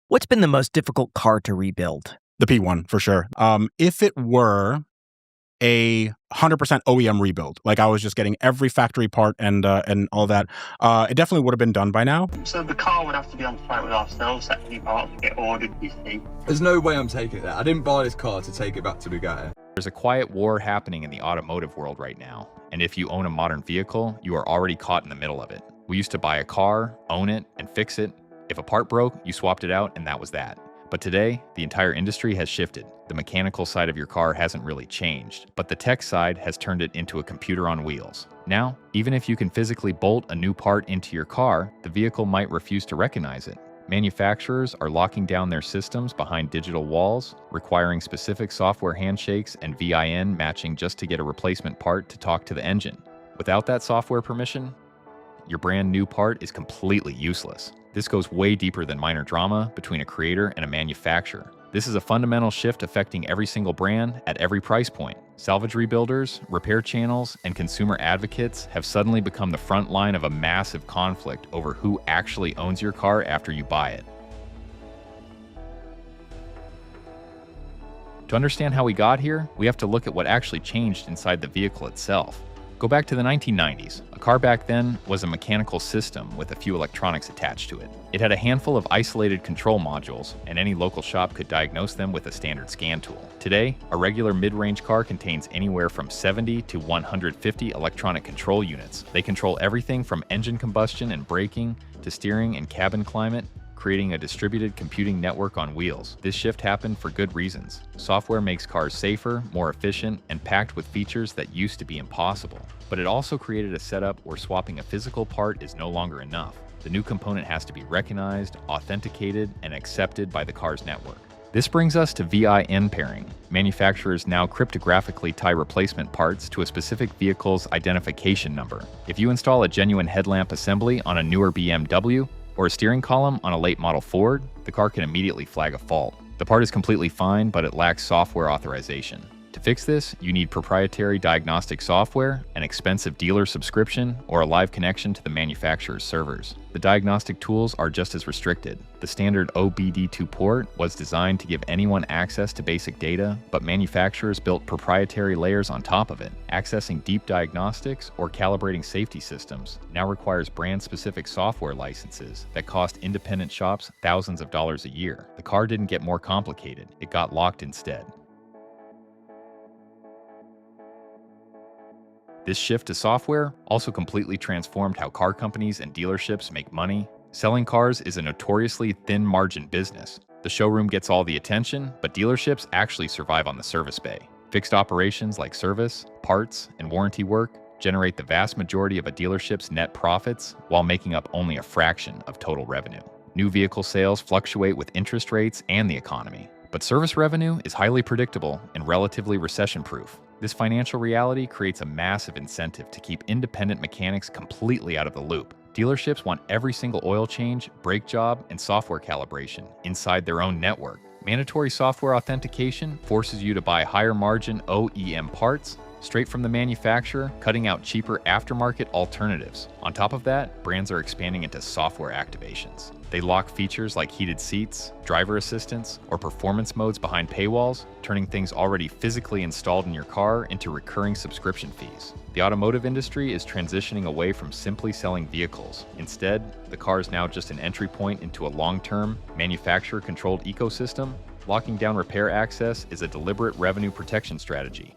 What's been the most difficult car to rebuild? The P1 for sure. If it were a 100% OEM rebuild, like I was just getting every factory part and all that, it definitely would have been done by now. So the car would have to be on site with ourselves, that new parts get ordered, you see. There's no way I'm taking that. I didn't buy this car to take it back to Bugatti. There's a quiet war happening in the automotive world right now, and if you own a modern vehicle, you are already caught in the middle of it. We used to buy a car, own it, and fix it. If a part broke, you swapped it out, and that was that. But today, the entire industry has shifted. The mechanical side of your car hasn't really changed, but the tech side has turned it into a computer on wheels. Now, even if you can physically bolt a new part into your car, the vehicle might refuse to recognize it. Manufacturers are locking down their systems behind digital walls, requiring specific software handshakes and VIN matching just to get a replacement part to talk to the engine. Without that software permission, your brand new part is completely useless. This goes way deeper than minor drama between a creator and a manufacturer. This is a fundamental shift affecting every single brand at every price point. Salvage rebuilders, repair channels, and consumer advocates have suddenly become the front line of a massive conflict over who actually owns your car after you buy it. To understand how we got here, we have to look at what actually changed inside the vehicle itself. Go back to the 1990s. A car back then was a mechanical system with a few electronics attached to it. It had a handful of isolated control modules, and any local shop could diagnose them with a standard scan tool. Today, a regular mid-range car contains anywhere from 70 to 150 electronic control units. They control everything from engine combustion and braking to steering and cabin climate, creating a distributed computing network on wheels. This shift happened for good reasons. Software makes cars safer, more efficient, and packed with features that used to be impossible. But it also created a setup where swapping a physical part is no longer enough. The new component has to be recognized, authenticated, and accepted by the car's network. This brings us to VIN pairing. Manufacturers now cryptographically tie replacement parts to a specific vehicle's identification number. If you install a genuine headlamp assembly on a newer BMW, or a steering column on a late model Ford, the car can immediately flag a fault. The part is completely fine, but it lacks software authorization. To fix this, you need proprietary diagnostic software, an expensive dealer subscription, or a live connection to the manufacturer's servers. The diagnostic tools are just as restricted. The standard OBD2 port was designed to give anyone access to basic data, but manufacturers built proprietary layers on top of it. Accessing deep diagnostics or calibrating safety systems now requires brand-specific software licenses that cost independent shops thousands of dollars a year. The car didn't get more complicated, it got locked instead. This shift to software also completely transformed how car companies and dealerships make money. Selling cars is a notoriously thin-margin business. The showroom gets all the attention, but dealerships actually survive on the service bay. Fixed operations like service, parts, and warranty work generate the vast majority of a dealership's net profits while making up only a fraction of total revenue. New vehicle sales fluctuate with interest rates and the economy, but service revenue is highly predictable and relatively recession-proof. This financial reality creates a massive incentive to keep independent mechanics completely out of the loop. Dealerships want every single oil change, brake job, and software calibration inside their own network. Mandatory software authentication forces you to buy higher margin OEM parts straight from the manufacturer, cutting out cheaper aftermarket alternatives. On top of that, brands are expanding into software activations. They lock features like heated seats, driver assistance, or performance modes behind paywalls, turning things already physically installed in your car into recurring subscription fees. The automotive industry is transitioning away from simply selling vehicles. Instead, the car is now just an entry point into a long-term, manufacturer-controlled ecosystem. Locking down repair access is a deliberate revenue protection strategy.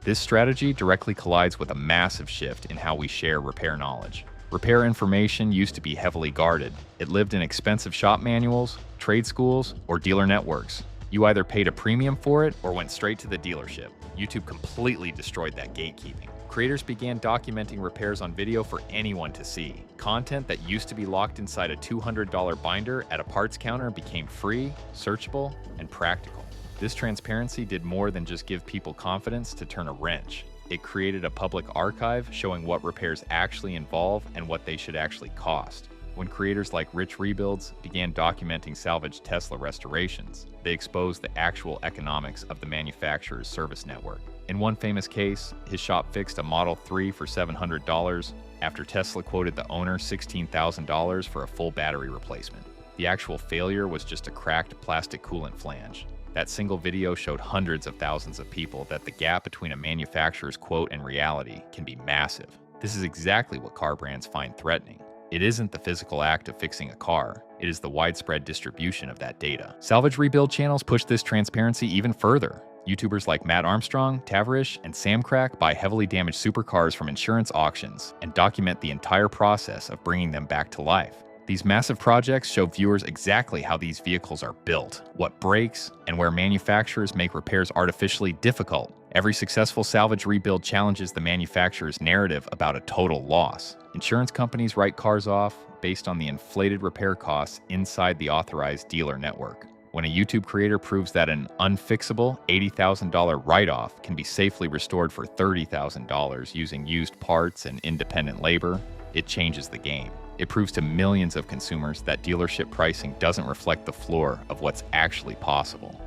This strategy directly collides with a massive shift in how we share repair knowledge. Repair information used to be heavily guarded. It lived in expensive shop manuals, trade schools, or dealer networks. You either paid a premium for it or went straight to the dealership. YouTube completely destroyed that gatekeeping. Creators began documenting repairs on video for anyone to see. Content that used to be locked inside a $200 binder at a parts counter became free, searchable, and practical. This transparency did more than just give people confidence to turn a wrench. It created a public archive showing what repairs actually involve and what they should actually cost. When creators like Rich Rebuilds began documenting salvaged Tesla restorations, they exposed the actual economics of the manufacturer's service network. In one famous case, his shop fixed a Model 3 for $700, after Tesla quoted the owner $16,000 for a full battery replacement. The actual failure was just a cracked plastic coolant flange. That single video showed hundreds of thousands of people that the gap between a manufacturer's quote and reality can be massive. This is exactly what car brands find threatening. It isn't the physical act of fixing a car, it is the widespread distribution of that data. Salvage rebuild channels push this transparency even further. YouTubers like Mat Armstrong, Tavarish, and Samcrac buy heavily damaged supercars from insurance auctions and document the entire process of bringing them back to life. These massive projects show viewers exactly how these vehicles are built, what breaks, and where manufacturers make repairs artificially difficult. Every successful salvage rebuild challenges the manufacturer's narrative about a total loss. Insurance companies write cars off based on the inflated repair costs inside the authorized dealer network. When a YouTube creator proves that an unfixable $80,000 write-off can be safely restored for $30,000 using used parts and independent labor, it changes the game. It proves to millions of consumers that dealership pricing doesn't reflect the floor of what's actually possible.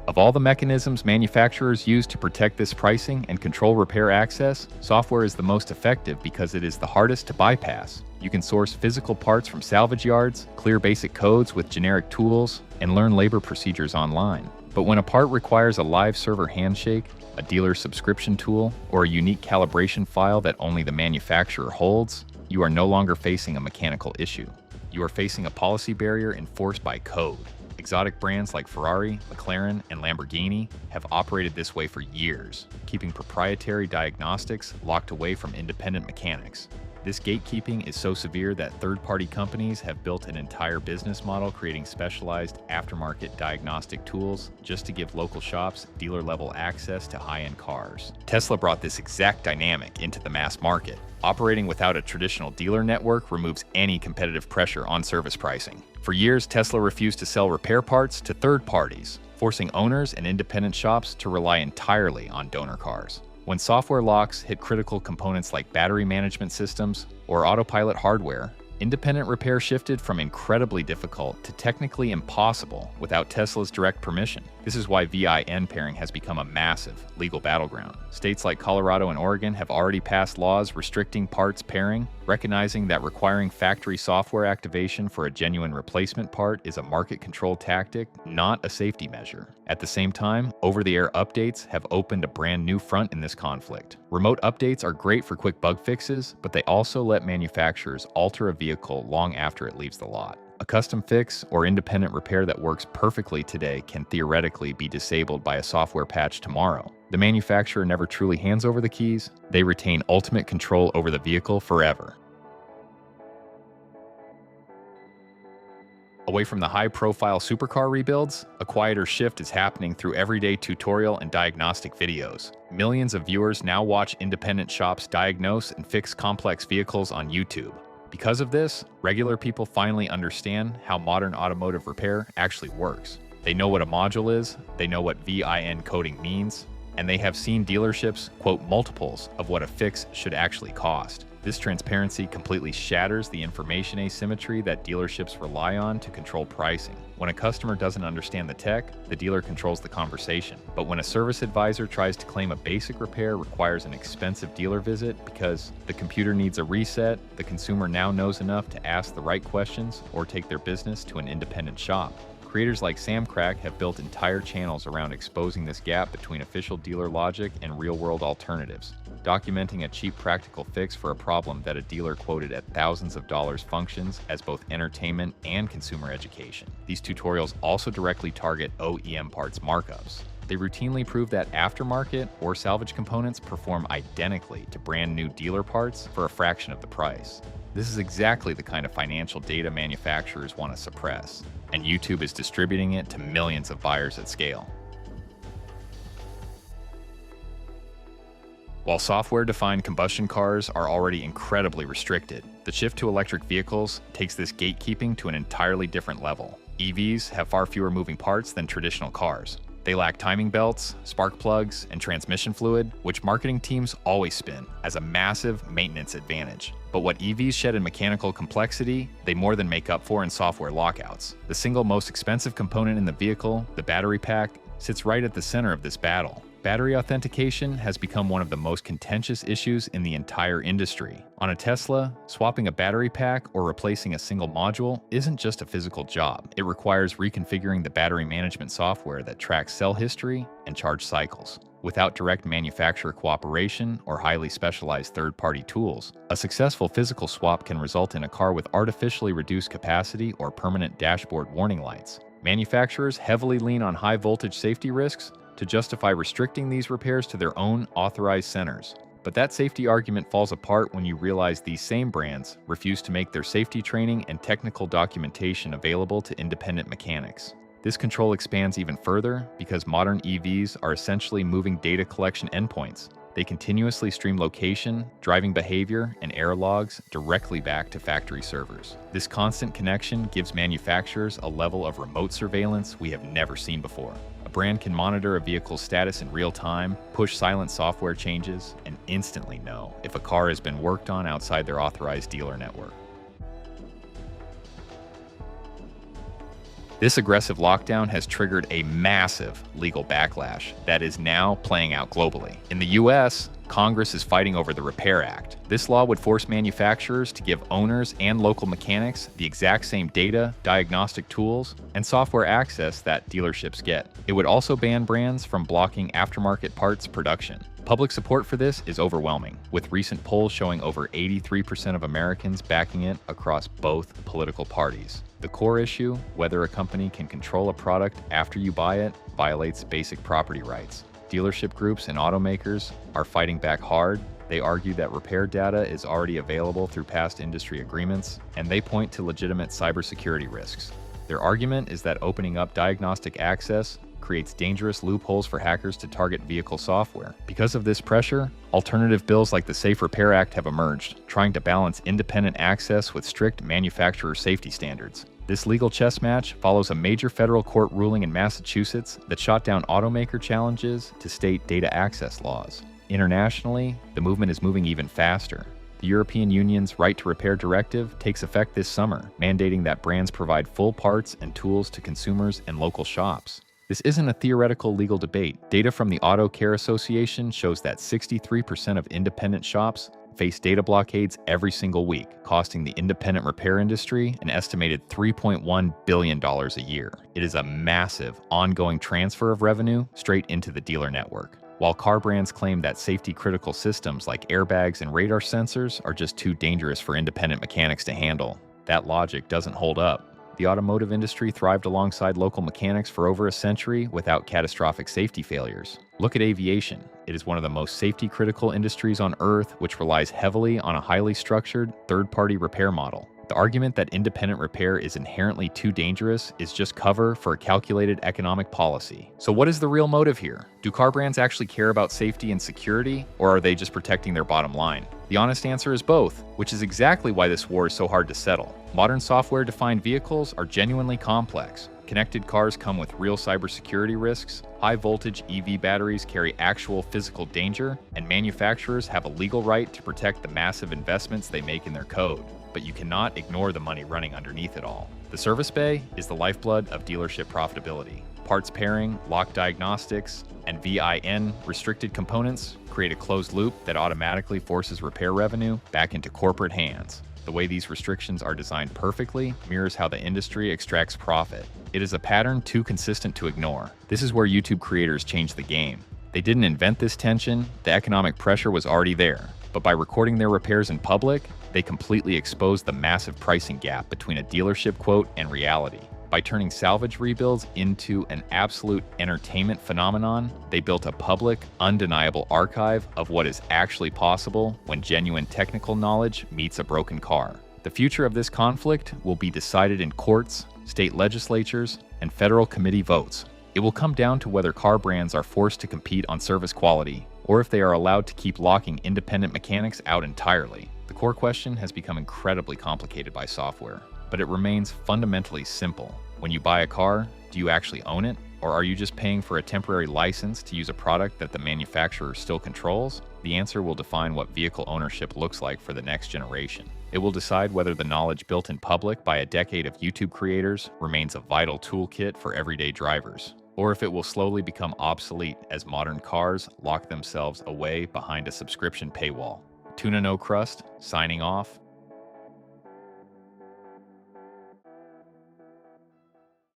Of all the mechanisms manufacturers use to protect this pricing and control repair access, software is the most effective because it is the hardest to bypass. You can source physical parts from salvage yards, clear basic codes with generic tools, and learn labor procedures online. But when a part requires a live server handshake, a dealer subscription tool, or a unique calibration file that only the manufacturer holds, you are no longer facing a mechanical issue. You are facing a policy barrier enforced by code. Exotic brands like Ferrari, McLaren, and Lamborghini have operated this way for years, keeping proprietary diagnostics locked away from independent mechanics. This gatekeeping is so severe that third-party companies have built an entire business model creating specialized aftermarket diagnostic tools just to give local shops dealer-level access to high-end cars. Tesla brought this exact dynamic into the mass market. Operating without a traditional dealer network removes any competitive pressure on service pricing. For years, Tesla refused to sell repair parts to third parties, forcing owners and independent shops to rely entirely on donor cars. When software locks hit critical components like battery management systems or autopilot hardware, independent repair shifted from incredibly difficult to technically impossible without Tesla's direct permission. This is why VIN pairing has become a massive legal battleground. States like Colorado and Oregon have already passed laws restricting parts pairing, recognizing that requiring factory software activation for a genuine replacement part is a market control tactic, not a safety measure. At the same time, over-the-air updates have opened a brand new front in this conflict. Remote updates are great for quick bug fixes, but they also let manufacturers alter a vehicle long after it leaves the lot. A custom fix or independent repair that works perfectly today can theoretically be disabled by a software patch tomorrow. The manufacturer never truly hands over the keys. They retain ultimate control over the vehicle forever. Away from the high-profile supercar rebuilds, a quieter shift is happening through everyday tutorial and diagnostic videos. Millions of viewers now watch independent shops diagnose and fix complex vehicles on YouTube. Because of this, regular people finally understand how modern automotive repair actually works. They know what a module is, they know what VIN coding means, and they have seen dealerships quote multiples of what a fix should actually cost. This transparency completely shatters the information asymmetry that dealerships rely on to control pricing. When a customer doesn't understand the tech, the dealer controls the conversation. But when a service advisor tries to claim a basic repair requires an expensive dealer visit because the computer needs a reset, the consumer now knows enough to ask the right questions or take their business to an independent shop. Creators like Samcrac have built entire channels around exposing this gap between official dealer logic and real-world alternatives, documenting a cheap practical fix for a problem that a dealer quoted at thousands of dollars functions as both entertainment and consumer education. These tutorials also directly target OEM parts markups. They routinely prove that aftermarket or salvage components perform identically to brand new dealer parts for a fraction of the price. This is exactly the kind of financial data manufacturers want to suppress, and YouTube is distributing it to millions of buyers at scale. While software-defined combustion cars are already incredibly restricted, the shift to electric vehicles takes this gatekeeping to an entirely different level. EVs have far fewer moving parts than traditional cars. They lack timing belts, spark plugs, and transmission fluid, which marketing teams always spin as a massive maintenance advantage. But what EVs shed in mechanical complexity, they more than make up for in software lockouts. The single most expensive component in the vehicle, the battery pack, sits right at the center of this battle. Battery authentication has become one of the most contentious issues in the entire industry. On a Tesla, swapping a battery pack or replacing a single module isn't just a physical job. It requires reconfiguring the battery management software that tracks cell history and charge cycles. Without direct manufacturer cooperation or highly specialized third-party tools, a successful physical swap can result in a car with artificially reduced capacity or permanent dashboard warning lights. Manufacturers heavily lean on high-voltage safety risks to justify restricting these repairs to their own authorized centers. But that safety argument falls apart when you realize these same brands refuse to make their safety training and technical documentation available to independent mechanics. This control expands even further because modern EVs are essentially moving data collection endpoints. They continuously stream location, driving behavior, and air logs directly back to factory servers. This constant connection gives manufacturers a level of remote surveillance we have never seen before. A brand can monitor a vehicle's status in real time, push silent software changes, and instantly know if a car has been worked on outside their authorized dealer network. This aggressive lockdown has triggered a massive legal backlash that is now playing out globally. In the US, Congress is fighting over the Repair Act. This law would force manufacturers to give owners and local mechanics the exact same data, diagnostic tools, and software access that dealerships get. It would also ban brands from blocking aftermarket parts production. Public support for this is overwhelming, with recent polls showing over 83% of Americans backing it across both political parties. The core issue, whether a company can control a product after you buy it, violates basic property rights. Dealership groups and automakers are fighting back hard. They argue that repair data is already available through past industry agreements, and they point to legitimate cybersecurity risks. Their argument is that opening up diagnostic access creates dangerous loopholes for hackers to target vehicle software. Because of this pressure, alternative bills like the Safe Repair Act have emerged, trying to balance independent access with strict manufacturer safety standards. This legal chess match follows a major federal court ruling in Massachusetts that shot down automaker challenges to state data access laws. Internationally, the movement is moving even faster. The European Union's Right to Repair Directive takes effect this summer, mandating that brands provide full parts and tools to consumers and local shops. This isn't a theoretical legal debate. Data from the Auto Care Association shows that 63% of independent shops face data blockades every single week, costing the independent repair industry an estimated $3.1 billion a year. It is a massive, ongoing transfer of revenue straight into the dealer network. While car brands claim that safety-critical systems like airbags and radar sensors are just too dangerous for independent mechanics to handle, that logic doesn't hold up. The automotive industry thrived alongside local mechanics for over a century without catastrophic safety failures. Look at aviation. It is one of the most safety-critical industries on Earth, which relies heavily on a highly structured, third-party repair model. The argument that independent repair is inherently too dangerous is just cover for a calculated economic policy. So what is the real motive here? Do car brands actually care about safety and security, or are they just protecting their bottom line? The honest answer is both, which is exactly why this war is so hard to settle. Modern software-defined vehicles are genuinely complex. Connected cars come with real cybersecurity risks, high-voltage EV batteries carry actual physical danger, and manufacturers have a legal right to protect the massive investments they make in their code. But you cannot ignore the money running underneath it all. The service bay is the lifeblood of dealership profitability. Parts pairing, lock diagnostics, and VIN restricted components create a closed loop that automatically forces repair revenue back into corporate hands. The way these restrictions are designed perfectly mirrors how the industry extracts profit. It is a pattern too consistent to ignore. This is where YouTube creators change the game. They didn't invent this tension, the economic pressure was already there. But by recording their repairs in public, they completely exposed the massive pricing gap between a dealership quote and reality. By turning salvage rebuilds into an absolute entertainment phenomenon, they built a public, undeniable archive of what is actually possible when genuine technical knowledge meets a broken car. The future of this conflict will be decided in courts, state legislatures, and federal committee votes. It will come down to whether car brands are forced to compete on service quality, or if they are allowed to keep locking independent mechanics out entirely. The core question has become incredibly complicated by software, but it remains fundamentally simple. When you buy a car, do you actually own it? Or are you just paying for a temporary license to use a product that the manufacturer still controls? The answer will define what vehicle ownership looks like for the next generation. It will decide whether the knowledge built in public by a decade of YouTube creators remains a vital toolkit for everyday drivers, or if it will slowly become obsolete as modern cars lock themselves away behind a subscription paywall. Tuna No Crust, signing off.